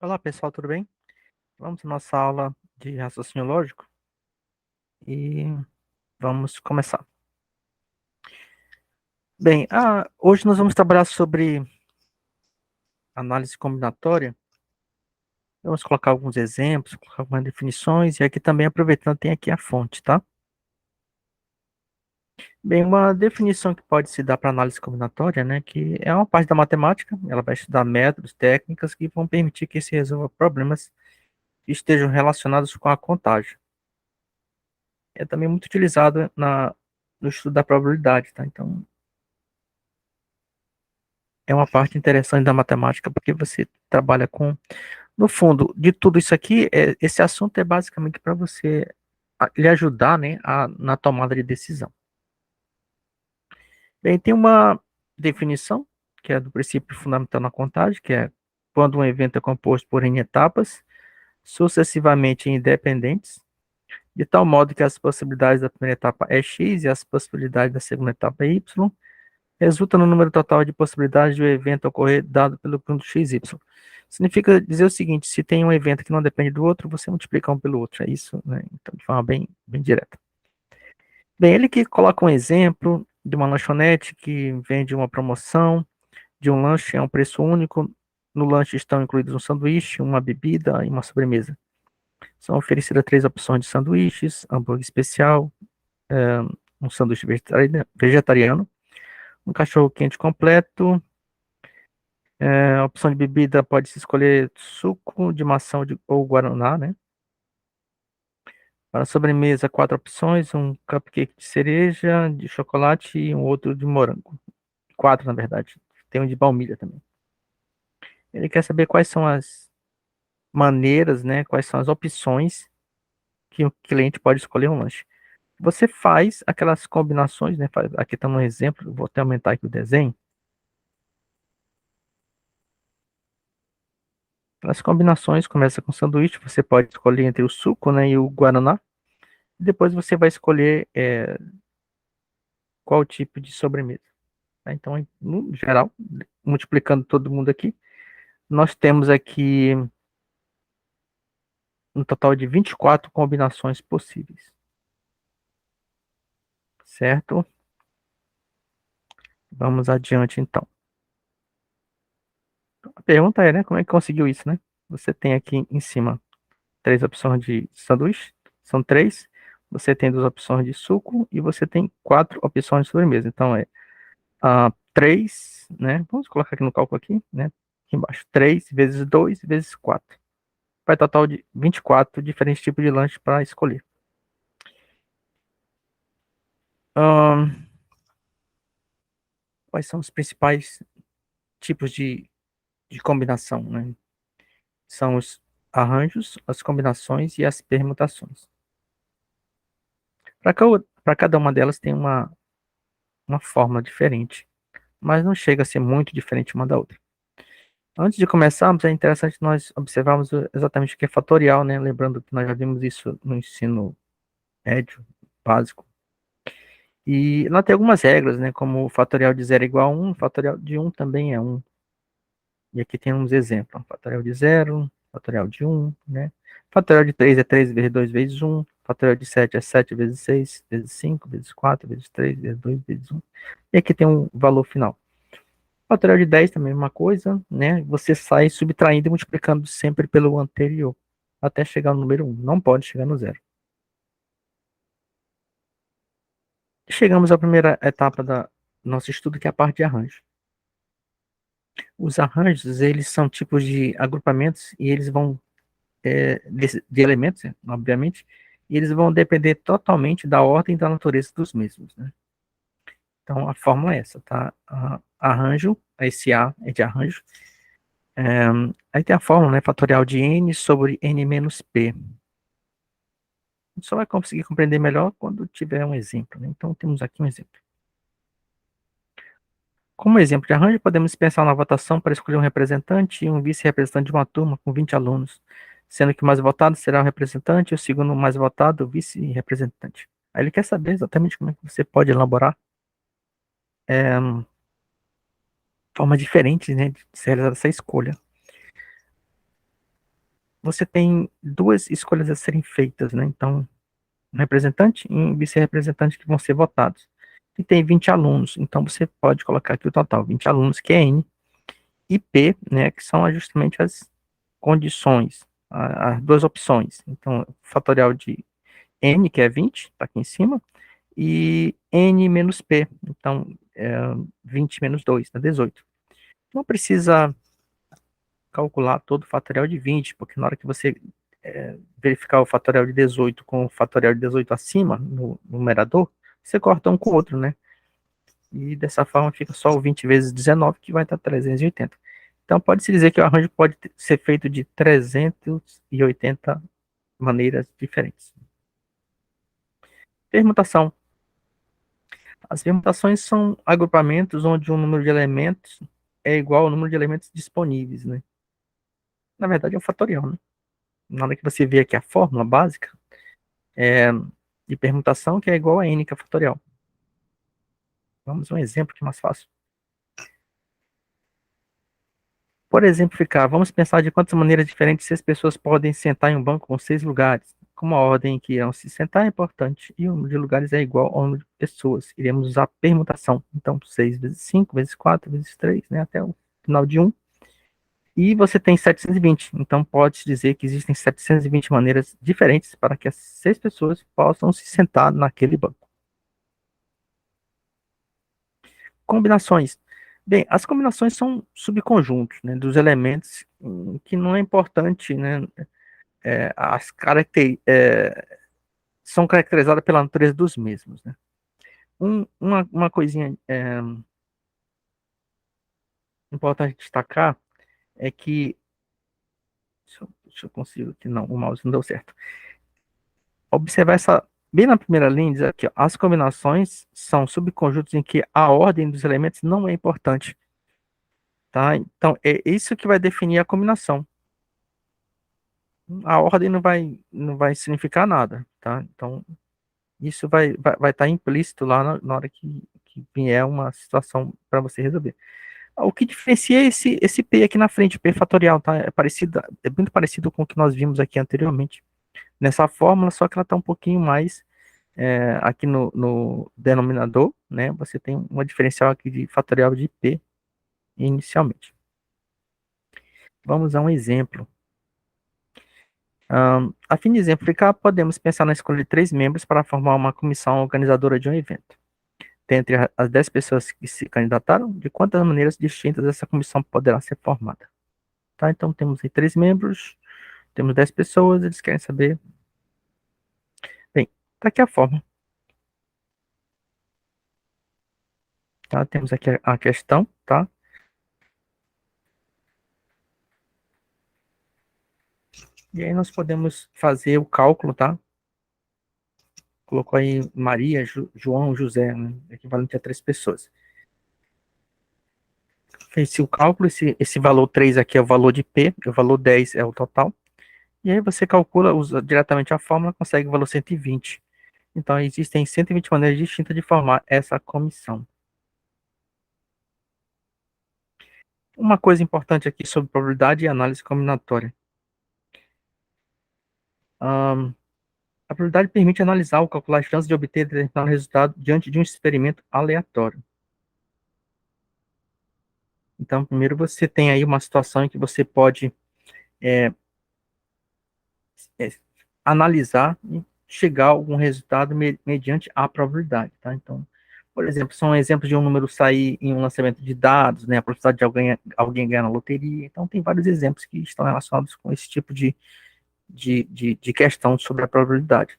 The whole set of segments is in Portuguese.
Olá pessoal, tudo bem? Vamos à nossa aula de raciocínio lógico e vamos começar. Bem, hoje nós vamos trabalhar sobre análise combinatória. Vamos colocar alguns exemplos, colocar algumas definições e aqui também aproveitando tem aqui a fonte, tá? Bem, uma definição que pode se dar para análise combinatória, né, que é uma parte da matemática, ela vai estudar métodos, técnicas que vão permitir que se resolva problemas que estejam relacionados com a contagem. É também muito utilizado no estudo da probabilidade, tá? Então, é uma parte interessante da matemática, porque você trabalha com, no fundo, de tudo isso aqui, esse assunto é basicamente para você lhe ajudar, né, na tomada de decisão. Bem, tem uma definição, que é do princípio fundamental na contagem, que é quando um evento é composto por N etapas, sucessivamente independentes, de tal modo que as possibilidades da primeira etapa é x e as possibilidades da segunda etapa é y, resulta no número total de possibilidades de o evento ocorrer dado pelo ponto XY. Significa dizer o seguinte: se tem um evento que não depende do outro, você multiplica um pelo outro. É isso, né? Então, de forma bem direta. Bem, ele que coloca um exemplo de uma lanchonete que vende uma promoção de um lanche a um preço único. No lanche estão incluídos um sanduíche, uma bebida e uma sobremesa. São oferecidas 3 opções de sanduíches: hambúrguer especial, um sanduíche vegetariano, um cachorro quente completo. A opção de bebida pode-se escolher suco de maçã ou guaraná, né? Para a sobremesa, 4 opções: um cupcake de cereja, de chocolate e um outro de morango. 4, na verdade. Tem um de baunilha também. Ele quer saber quais são as maneiras, né? Quais são as opções que o cliente pode escolher um lanche. Você faz aquelas combinações, né? Aqui está um exemplo, vou até aumentar aqui o desenho. As combinações começam com sanduíche, você pode escolher entre o suco, né, e o guaraná. Depois você vai escolher qual tipo de sobremesa, tá? Então, no geral, multiplicando todo mundo aqui, nós temos aqui um total de 24 combinações possíveis, certo? Vamos adiante, então. A pergunta é, né, como é que conseguiu isso, né? Você tem aqui em cima 3 opções de sanduíche, são 3. Você tem 2 opções de suco e você tem 4 opções de sobremesa. Então, 3, né? Vamos colocar aqui no cálculo aqui, né? Aqui embaixo. 3 vezes 2 vezes 4. Vai total de 24 diferentes tipos de lanche para escolher. Ahn, Quais são os principais tipos de combinação, né? São os arranjos, as combinações e as permutações. Para cada uma delas tem uma forma diferente, mas não chega a ser muito diferente uma da outra. Antes de começarmos, é interessante nós observarmos exatamente o que é fatorial, né? Lembrando que nós já vimos isso no ensino médio, básico. E lá tem algumas regras, né? Como o fatorial de zero é igual a 1, o fatorial de 1 também é 1. E aqui tem uns exemplos. Fatorial de zero, fatorial de 1, né? Fatorial de 3 é 3 vezes 2 vezes 1. Fatorial de 7 é 7 vezes 6 vezes 5 vezes 4 vezes 3 vezes 2 vezes 1. E aqui tem um valor final. Fatorial de 10 também é uma coisa, né? Você sai subtraindo e multiplicando sempre pelo anterior, até chegar no número 1. Não pode chegar no zero. Chegamos à primeira etapa do nosso estudo, que é a parte de arranjo. Os arranjos, eles são tipos de agrupamentos e eles vão, de elementos, né, obviamente, e eles vão depender totalmente da ordem e da natureza dos mesmos, né? Então, a fórmula é essa, tá? Arranjo, esse A é de arranjo. Aí tem a fórmula, né, fatorial de n sobre n menos p. A gente só vai conseguir compreender melhor quando tiver um exemplo, né? Então, temos aqui um exemplo. Como exemplo de arranjo, podemos pensar na votação para escolher um representante e um vice-representante de uma turma com 20 alunos, sendo que o mais votado será o representante e o segundo mais votado o vice-representante. Aí ele quer saber exatamente como é que você pode elaborar formas diferentes, né, de se realizar essa escolha. você tem duas escolhas a serem feitas, né? Então, um representante e um vice-representante que vão ser votados. E tem 20 alunos, então você pode colocar aqui o total, 20 alunos, que é N, e P, né, que são justamente as condições, as duas opções. Então, fatorial de N, que é 20, está aqui em cima, e N menos P, então, 20 menos 2, dá 18. Não precisa calcular todo o fatorial de 20, porque na hora que você verificar o fatorial de 18 com o fatorial de 18 acima, no numerador, você corta um com o outro, né? E dessa forma fica só o 20 vezes 19, que vai dar 380. Então pode-se dizer que o arranjo pode ser feito de 380 maneiras diferentes. Permutação. As permutações são agrupamentos onde o número de elementos é igual ao número de elementos disponíveis, né? Na verdade é um fatorial, né? Na hora que você vê aqui a fórmula básica de permutação, que é igual a n, que é fatorial. Vamos a um exemplo que é mais fácil. Por exemplificar, vamos pensar de quantas maneiras diferentes 6 pessoas podem sentar em um banco com 6 lugares. Como a ordem em que irão se sentar é importante e o número de lugares é igual ao número de pessoas. Iremos usar permutação. Então, 6 vezes 5 vezes 4 vezes 3, né, até o final de 1. E você tem 720. Então, pode-se dizer que existem 720 maneiras diferentes para que as 6 pessoas possam se sentar naquele banco. Combinações. Bem, as combinações são subconjuntos, né, dos elementos que não é importante, né, são caracterizadas pela natureza dos mesmos, né. Uma coisinha importante destacar é que, deixa eu consigo aqui, não, o mouse não deu certo. Observar essa, bem na primeira linha, diz aqui, ó, as combinações são subconjuntos em que a ordem dos elementos não é importante, tá? Então, é isso que vai definir a combinação. A ordem não vai significar nada, tá? Então, isso vai estar implícito lá na hora que vier uma situação para você resolver. O que diferencia é esse P aqui na frente, o P fatorial, tá? É muito parecido com o que nós vimos aqui anteriormente. Nessa fórmula, só que ela está um pouquinho mais aqui no denominador, né? Você tem uma diferencial aqui de fatorial de P inicialmente. Vamos a um exemplo. A fim de exemplificar, podemos pensar na escolha de 3 membros para formar uma comissão organizadora de um evento. Dentre as 10 pessoas que se candidataram, de quantas maneiras distintas essa comissão poderá ser formada? Tá? Então, temos aí 3 membros, temos 10 pessoas, eles querem saber. Bem, tá aqui a forma. Tá? Temos aqui a questão, tá? E aí nós podemos fazer o cálculo, tá? Colocou aí Maria, João, José, né? Equivalente a 3 pessoas. Fez o cálculo, esse valor 3 aqui é o valor de P, o valor 10 é o total. E aí você calcula, usa diretamente a fórmula, consegue o valor 120. Então, existem 120 maneiras distintas de formar essa comissão. Uma coisa importante aqui sobre probabilidade e análise combinatória. A probabilidade permite analisar ou calcular as chances de obter determinado resultado diante de um experimento aleatório. Então, primeiro você tem aí uma situação em que você pode é, é, analisar e chegar a algum resultado mediante a probabilidade, tá? Então, por exemplo, são exemplos de um número sair em um lançamento de dados, né? A probabilidade de alguém ganhar na loteria. Então, tem vários exemplos que estão relacionados com esse tipo de questão sobre a probabilidade.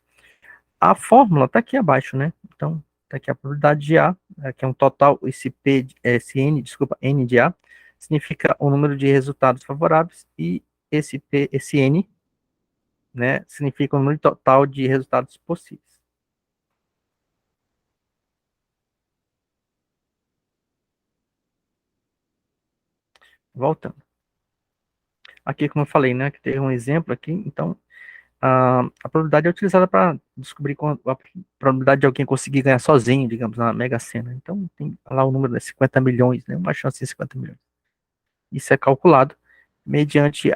A fórmula está aqui abaixo, né? Então, está aqui a probabilidade de A, que é um total, esse N, desculpa, N de A, significa o número de resultados favoráveis, e esse N, né, significa o número total de resultados possíveis. Voltando. Aqui, como eu falei, né, que tem um exemplo aqui, então, a probabilidade é utilizada para descobrir a probabilidade de alguém conseguir ganhar sozinho, digamos, na Mega Sena. Então, tem lá o número de 50 milhões, né, uma chance de 50 milhões. Isso é calculado mediante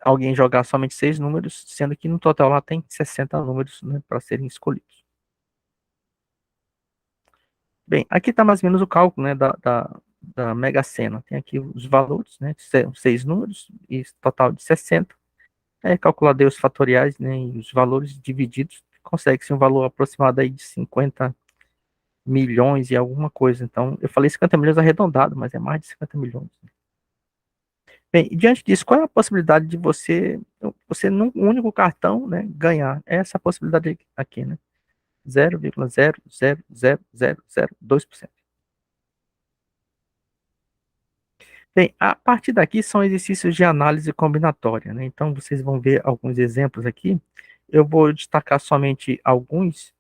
alguém jogar somente 6 números, sendo que no total lá tem 60 números, né, para serem escolhidos. Bem, aqui está mais ou menos o cálculo, né, da Mega Sena. Tem aqui os valores, né, 6 números, e total de 60. Aí calculadei os fatoriais, né, e os valores divididos, consegue-se um valor aproximado aí de 50 milhões e alguma coisa. Então, eu falei 50 milhões arredondado, mas é mais de 50 milhões. Bem, e diante disso, qual é a possibilidade de você num único cartão, né, ganhar? É essa possibilidade aqui, né? 0,0000002%. Bem, a partir daqui são exercícios de análise combinatória, né? Então, vocês vão ver alguns exemplos aqui. Eu vou destacar somente alguns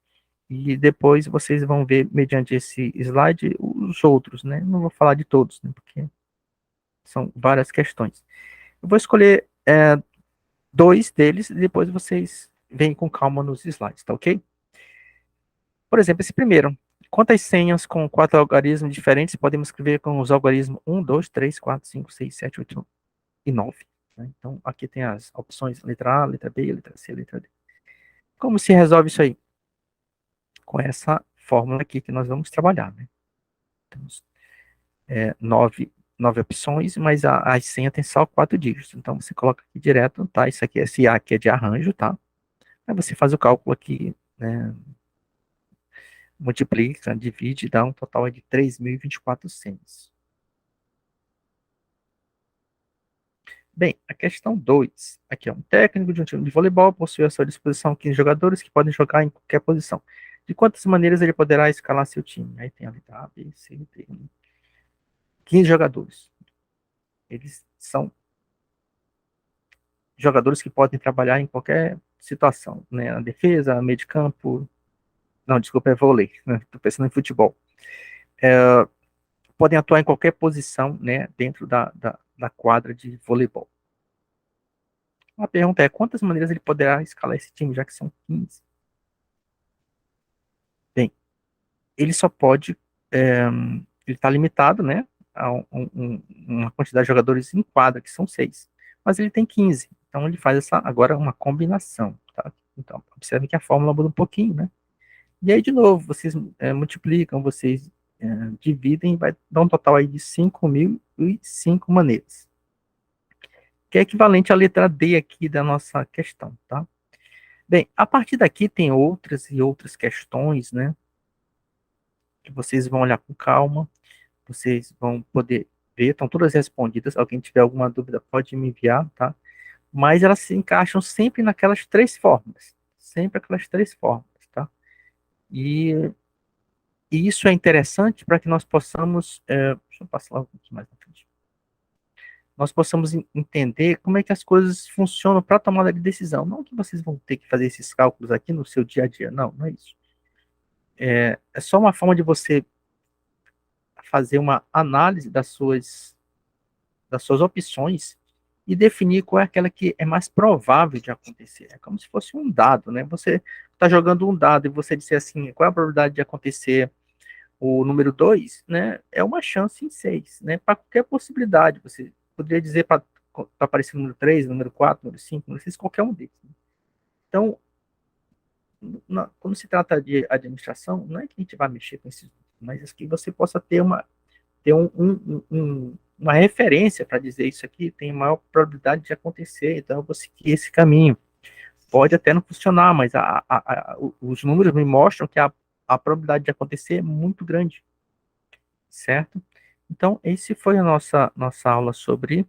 e depois vocês vão ver, mediante esse slide, os outros, né? Não vou falar de todos, né? Porque são várias questões. Eu vou escolher dois deles e depois vocês veem com calma nos slides, tá ok? Por exemplo, esse primeiro. Quantas senhas com 4 algarismos diferentes podemos escrever com os algarismos 1, 2, 3, 4, 5, 6, 7, 8 e 9? Né? Então, aqui tem as opções letra A, letra B, letra C, letra D. Como se resolve isso aí? Com essa fórmula aqui que nós vamos trabalhar, né? Temos nove opções, mas a senha tem só 4 dígitos. Então, você coloca aqui direto, tá? Isso aqui, esse A aqui é de arranjo, tá? Aí você faz o cálculo aqui, né? Multiplica, divide, dá um total de 3.024 senhas. Bem, a questão 2. Aqui é um técnico de um time de voleibol, possui à sua disposição 15 jogadores que podem jogar em qualquer posição. De quantas maneiras ele poderá escalar seu time? Aí tem a letra A, B, C, D. 15 jogadores. Eles são jogadores que podem trabalhar em qualquer situação, né? Na defesa, meio de campo. Não, desculpa, é vôlei. Estou pensando em futebol. Podem atuar em qualquer posição, né? Dentro da quadra de voleibol. A pergunta é, quantas maneiras ele poderá escalar esse time, já que são 15? Bem, ele só pode, ele está limitado, né, a uma quantidade de jogadores em quadra, que são 6. Mas ele tem 15, então ele faz agora uma combinação, tá? Então, observe que a fórmula muda um pouquinho, né? E aí, de novo, vocês multiplicam, vocês dividem, vai dar um total aí de 5.005 maneiras. Que é equivalente à letra D aqui da nossa questão, tá? Bem, a partir daqui tem outras e outras questões, né? Que vocês vão olhar com calma, vocês vão poder ver, estão todas respondidas. Alguém tiver alguma dúvida, pode me enviar, tá? Mas elas se encaixam sempre naquelas 3 fórmulas. Sempre aquelas 3 fórmulas, tá? E, e isso é interessante para que nós possamos. Deixa eu passar lá um pouquinho mais na frente. Nós possamos entender como é que as coisas funcionam para a tomada de decisão. Não que vocês vão ter que fazer esses cálculos aqui no seu dia a dia, não, não é isso. É só uma forma de você fazer uma análise das suas opções e definir qual é aquela que é mais provável de acontecer. É como se fosse um dado, né? Você está jogando um dado e você disser assim, qual é a probabilidade de acontecer o número 2, né? É uma chance em 6, né? Para qualquer possibilidade. Você poderia dizer para aparecer o número 3, número 4, número 5, número 6, qualquer um deles. Então, quando se trata de administração, não é que a gente vai mexer com esses, mas é que você possa ter uma referência para dizer isso aqui tem maior probabilidade de acontecer, então eu vou seguir esse caminho. Pode até não funcionar, mas os números me mostram que a probabilidade de acontecer é muito grande, certo? Então, esse foi a nossa aula sobre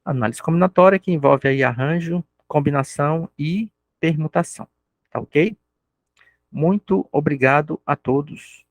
análise combinatória, que envolve aí arranjo, combinação e permutação, tá ok? Muito obrigado a todos.